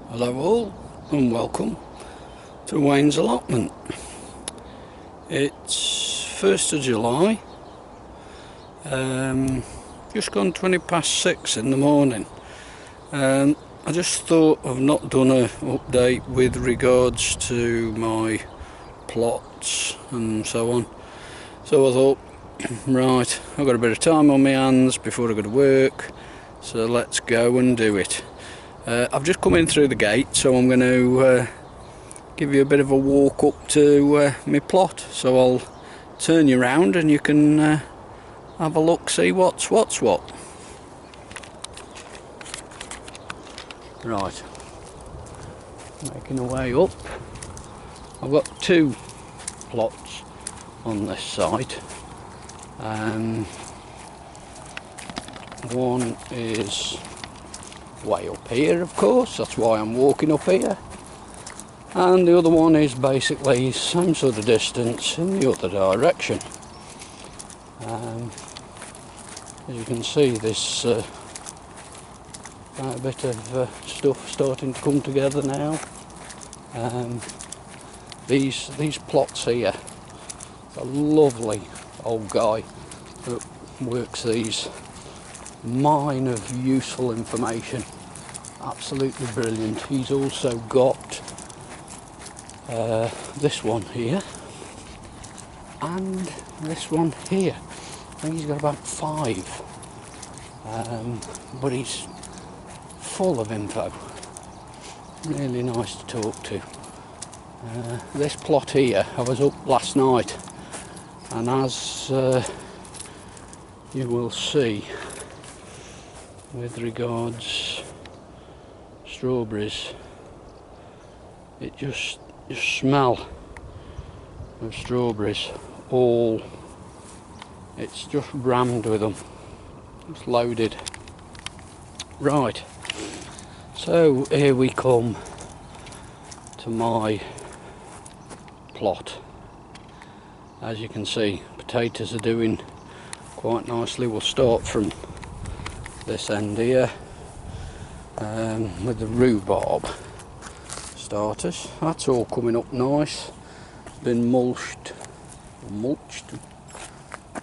Hello all and welcome to Wayne's Allotment. It's 1st of July, just gone 6:20 in the morning. I just thought I've not done an update with regards to my plots and so on. So I thought, right, I've got a bit of time on my hands before I go to work, so let's go and do it. I've just come in through the gate, so I'm going to give you a bit of a walk up to my plot. So I'll turn you around and you can have a look, see what's what. Right, making a way up. I've got two plots on this site. One is way up here, of course, that's why I'm walking up here, and the other one is basically same sort of distance in the other direction. As you can see, there's quite a bit of stuff starting to come together now. These plots here, a lovely old guy that works these mine of useful information, absolutely brilliant. He's also got this one here and this one here. I think he's got about 5, but he's full of info, really nice to talk to. This plot here, I was up last night, and as you will see, with regards strawberries, it just smell of strawberries, all, it's just rammed with them, it's loaded. Right, so here we come to my plot. As you can see, potatoes are doing quite nicely. We'll start from this end here with the rhubarb starters. That's all coming up nice. It's been mulched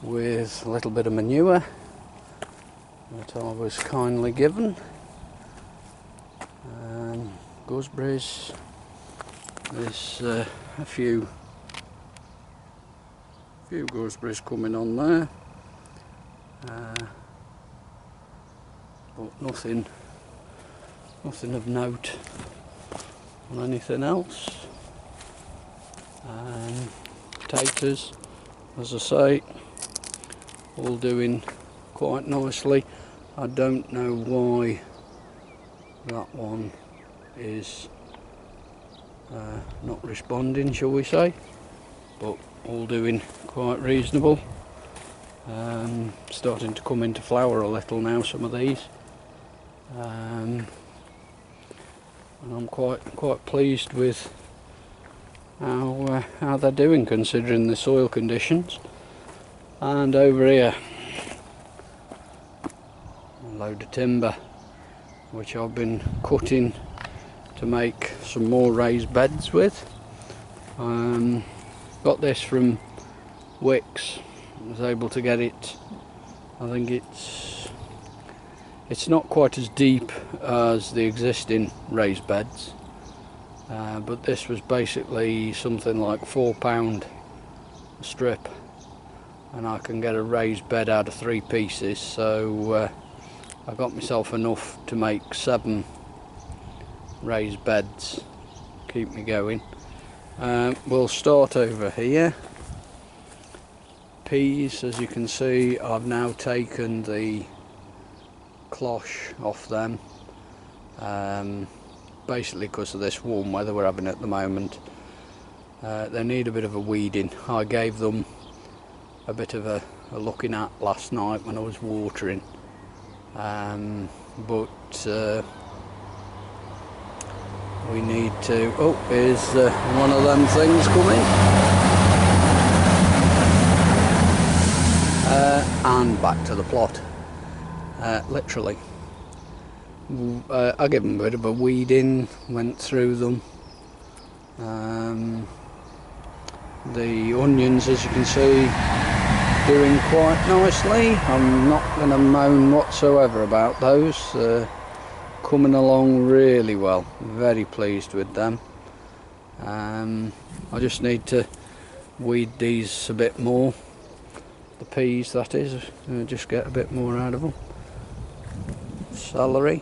with a little bit of manure that I was kindly given. Gooseberries, there's a few gooseberries coming on there, but nothing of note on anything else. Potatoes, as I say, all doing quite nicely. I don't know why that one is not responding, shall we say, but all doing quite reasonable. Starting to come into flower a little now, some of these, and I'm quite pleased with how they're doing considering the soil conditions. And over here, a load of timber which I've been cutting to make some more raised beds with. Got this from Wicks. I was able to get it, I think it's not quite as deep as the existing raised beds, but this was basically something like £4 a strip, and I can get a raised bed out of 3 pieces, so I got myself enough to make 7 raised beds, keep me going. We'll start over here. Peas, as you can see, I've now taken the cloche off them, basically because of this warm weather we're having at the moment. They need a bit of a weeding. I gave them a bit of a looking at last night when I was watering, but we need to, oh, here's one of them things coming. And back to the plot. Literally I gave them a bit of a weeding, went through them. The onions, as you can see, doing quite nicely. I'm not going to moan whatsoever about those. Coming along really well. Very pleased with them. I just need to weed these a bit more. The peas, that is. Just get a bit more out of them. Celery.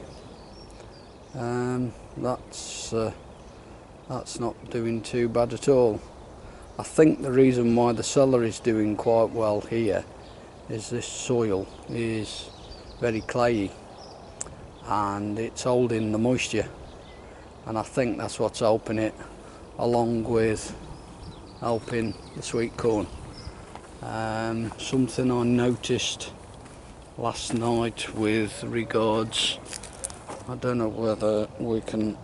That's not doing too bad at all. I think the reason why the celery is doing quite well here is this soil is very clayey and it's holding the moisture, and I think that's what's helping it, along with helping the sweet corn. Something I noticed last night with regards, I don't know whether we can,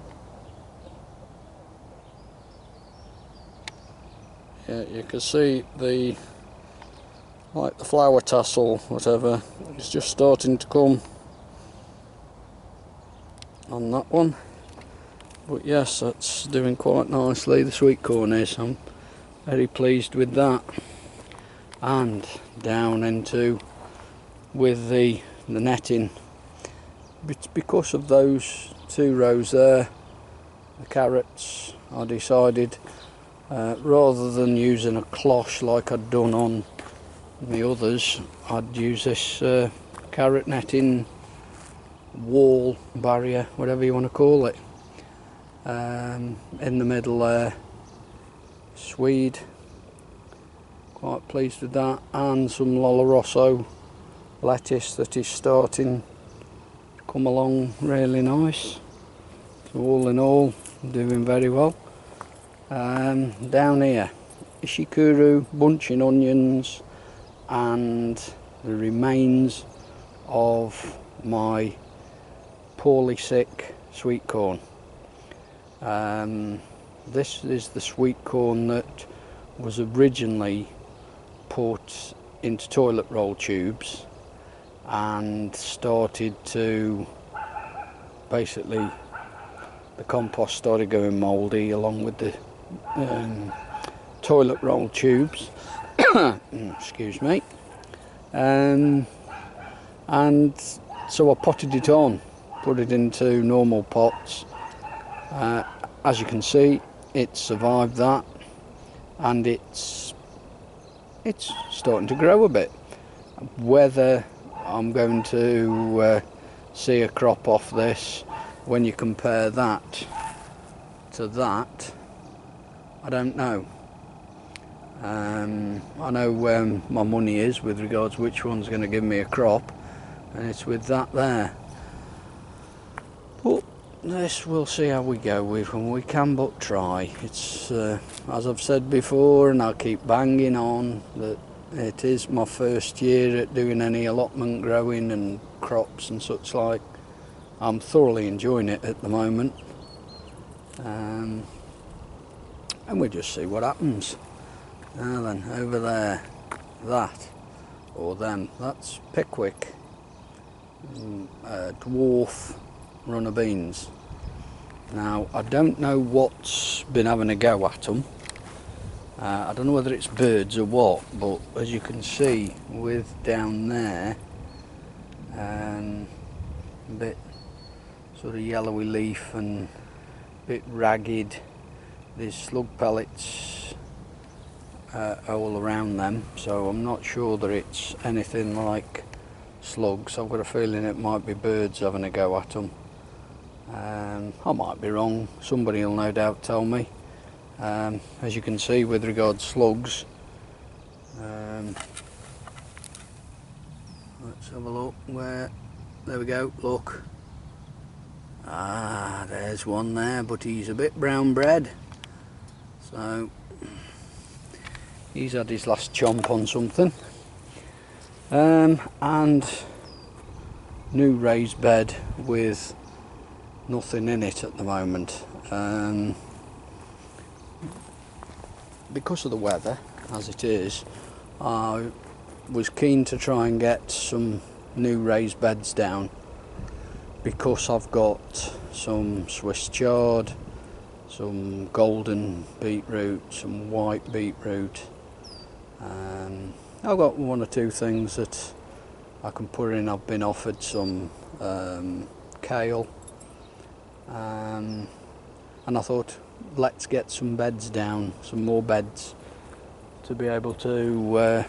yeah, you can see the, like the flower tassel, whatever, it's just starting to come on that one. But yes, that's doing quite nicely, the sweet corn is. I'm very pleased with that. And down into with the netting, it's because of those 2 rows there, the carrots, I decided rather than using a cloche like I'd done on the others, I'd use this carrot netting wall barrier, whatever you want to call it. In the middle there, swede, quite pleased with that, and some Oloroso lettuce that is starting to come along really nice. So all in all, doing very well. Down here, ishikuru, bunching onions, and the remains of my poorly sick sweet corn. This is the sweet corn that was originally put into toilet roll tubes and started to, basically the compost started going mouldy along with the toilet roll tubes. Excuse me. And so I potted it on, put it into normal pots. As you can see, it survived that, and it's starting to grow a bit. Whether I'm going to see a crop off this when you compare that to that, I don't know. I know where my money is with regards which one's going to give me a crop, and it's with that there. But this, we'll see how we go with, and we can but try. It's as I've said before, and I'll keep banging on, that it is my first year at doing any allotment growing and crops and such like. I'm thoroughly enjoying it at the moment, and we'll just see what happens. Now then, over there, that, or them, that's Pickwick, dwarf runner beans. Now, I don't know what's been having a go at them. I don't know whether it's birds or what, but as you can see with down there, a bit sort of yellowy leaf and a bit ragged. There's slug pellets all around them, so I'm not sure that it's anything like slugs. I've got a feeling it might be birds having a go at them. I might be wrong, somebody will no doubt tell me. As you can see with regards slugs, let's have a look where, there we go, look. Ah, there's one there, but he's a bit brown bread, so he's had his last chomp on something. And new raised bed with nothing in it at the moment. Because of the weather as it is, I was keen to try and get some new raised beds down, because I've got some Swiss chard, some golden beetroot, some white beetroot, I've got one or two things that I can put in. I've been offered some kale, and I thought, let's get some beds down, some more beds, to be able to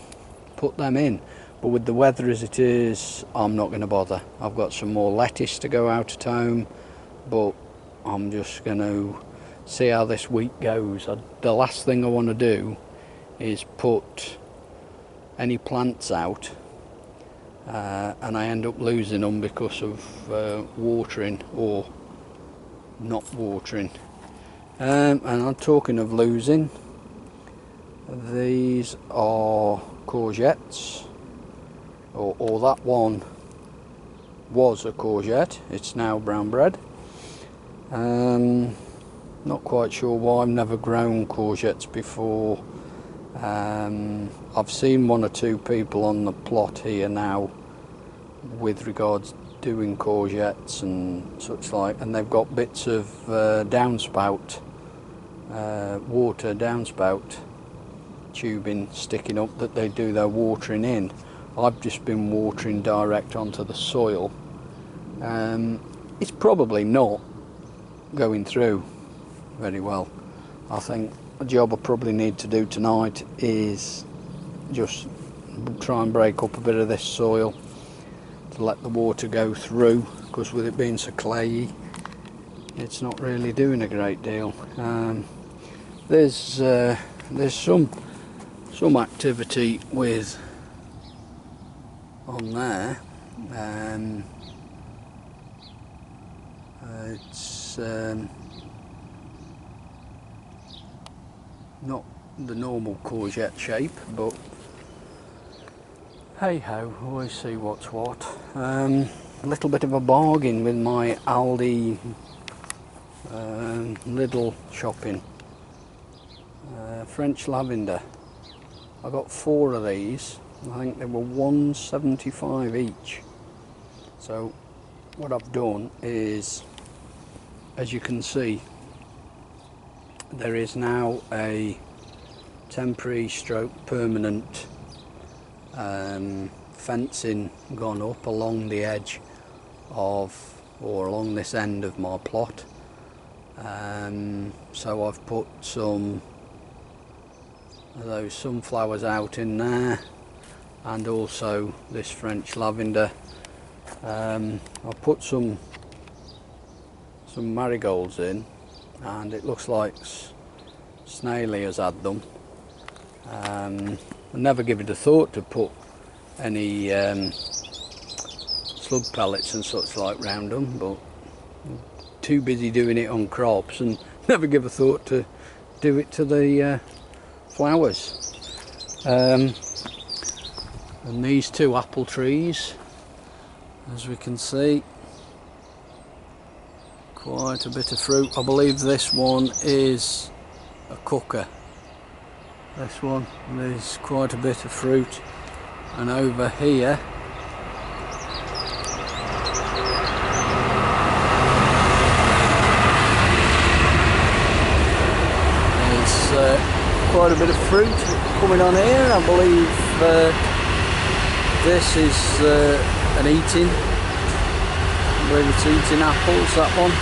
put them in. But with the weather as it is, I'm not going to bother. I've got some more lettuce to go out at home, but I'm just going to see how this week goes. The last thing I want to do is put any plants out and I end up losing them because of watering or not watering. And I'm talking of losing, these are courgettes, or that one was a courgette, it's now brown bread. Not quite sure why. I've never grown courgettes before. I've seen one or two people on the plot here now with regards doing courgettes and such like, and they've got bits of downspout, water downspout tubing sticking up that they do their watering in. I've just been watering direct onto the soil. It's probably not going through very well. I think a job I probably need to do tonight is just try and break up a bit of this soil to let the water go through, because with it being so clayey, it's not really doing a great deal. There's some activity with on there. It's not the normal courgette shape, but hey ho, always see what's what. A little bit of a bargain with my Aldi Lidl shopping. French lavender. I got 4 of these. I think they were £1.75 each. So what I've done is, as you can see, there is now a temporary stroke permanent fencing gone up along the edge of, or along this end of my plot. So I've put some of those sunflowers out in there, and also this French lavender. I've put some marigolds in, and it looks like Snaily has had them. I never give it a thought to put any slug pellets and such like round them, but I'm too busy doing it on crops and never give a thought to do it to the flowers. And these 2 apple trees, as we can see, quite a bit of fruit. I believe this one is a cooker. This one, there's quite a bit of fruit. And over here there's quite a bit of fruit coming on here. I believe this is an eating. I believe it's eating apples, that one.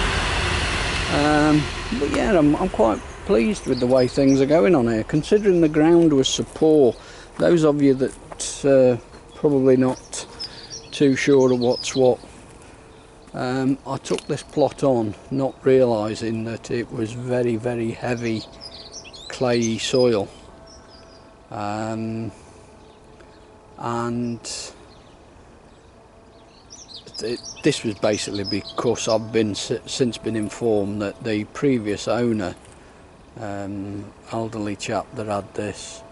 But yeah, I'm quite pleased with the way things are going on here, considering the ground was so poor. Those of you that probably not too sure of what's what, I took this plot on not realising that it was very, very heavy clayey soil, and this was basically because I've since been informed that the previous owner, elderly chap that had this,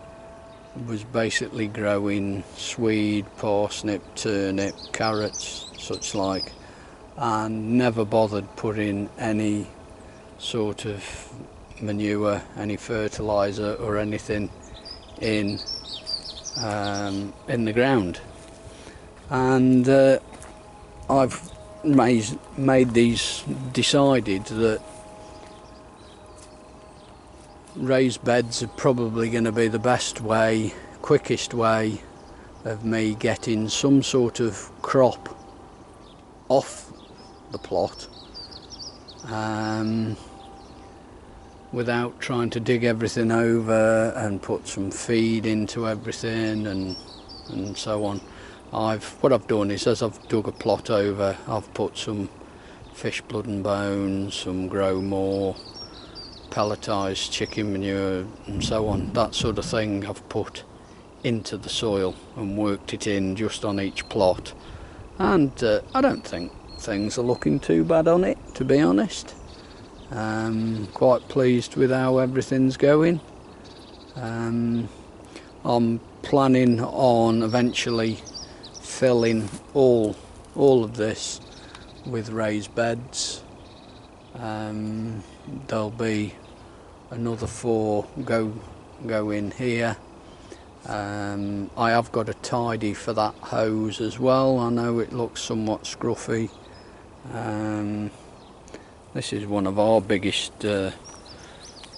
was basically growing swede, parsnip, turnip, carrots, such like, and never bothered putting any sort of manure, any fertilizer or anything in the ground. And I've decided that raised beds are probably going to be the best way, quickest way of me getting some sort of crop off the plot without trying to dig everything over and put some feed into everything and so on. What I've done is, as I've dug a plot over, I've put some fish blood and bones, some grow more, pelletised chicken manure and so on, that sort of thing I've put into the soil and worked it in just on each plot, and I don't think things are looking too bad on it, to be honest. Quite pleased with how everything's going. I'm planning on eventually filling all of this with raised beds. There'll be another 4 go in here. I have got a tidy for that hose as well. I know it looks somewhat scruffy. This is one of our biggest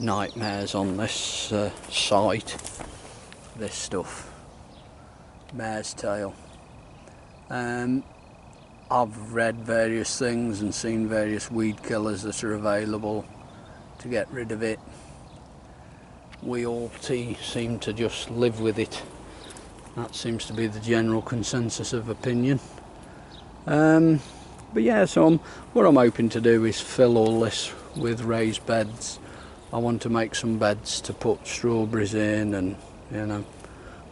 nightmares on this site, this stuff, mare's tail. I've read various things and seen various weed killers that are available to get rid of it. We all seem to just live with it. That seems to be the general consensus of opinion. But yeah, so what I'm hoping to do is fill all this with raised beds. I want to make some beds to put strawberries in, and you know,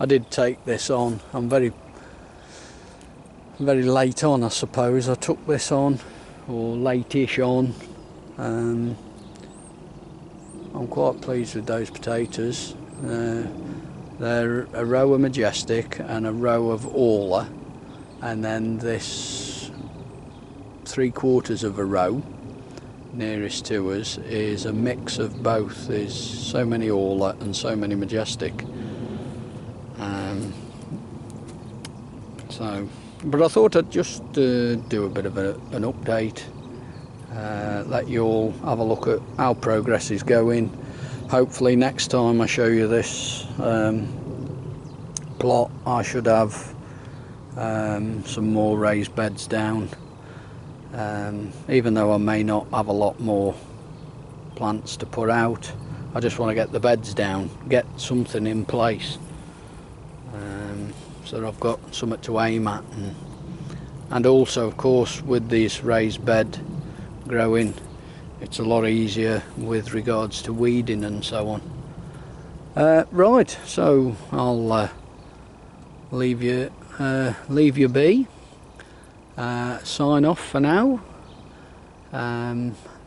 I did take this on. I'm very late on, I suppose. I took this on, or late-ish on. I'm quite pleased with those potatoes. They're a row of Majestic and a row of Orla, and then this 3/4 of a row nearest to us is a mix of both. There's so many Orla and so many Majestic. But I thought I'd just do a bit of an update, let you all have a look at how progress is going. Hopefully next time I show you this plot, I should have some more raised beds down, even though I may not have a lot more plants to put out. I just want to get the beds down, get something in place, so that I've got something to aim at. And also, of course, with this raised bed growing, it's a lot easier with regards to weeding and so on. Right, so I'll leave you be, sign off for now.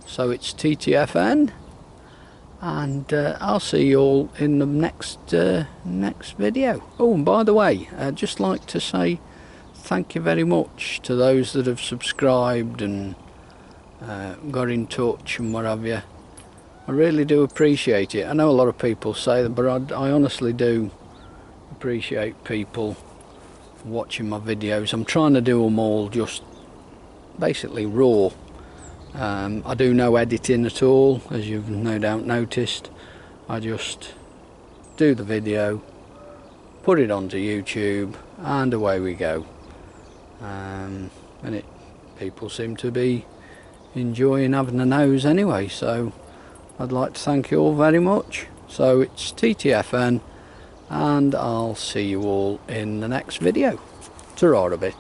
So it's TTFN, and I'll see you all in the next video. Oh, and by the way, I'd just like to say thank you very much to those that have subscribed and got in touch and what have you. I really do appreciate it. I know a lot of people say that, but I honestly do appreciate people watching my videos. I'm trying to do them all just basically raw. I do no editing at all, as you've no doubt noticed. I just do the video, put it onto YouTube, and away we go. And people seem to be enjoying having a nose anyway, so I'd like to thank you all very much. So it's TTFN, and I'll see you all in the next video. Ta-ra a bit.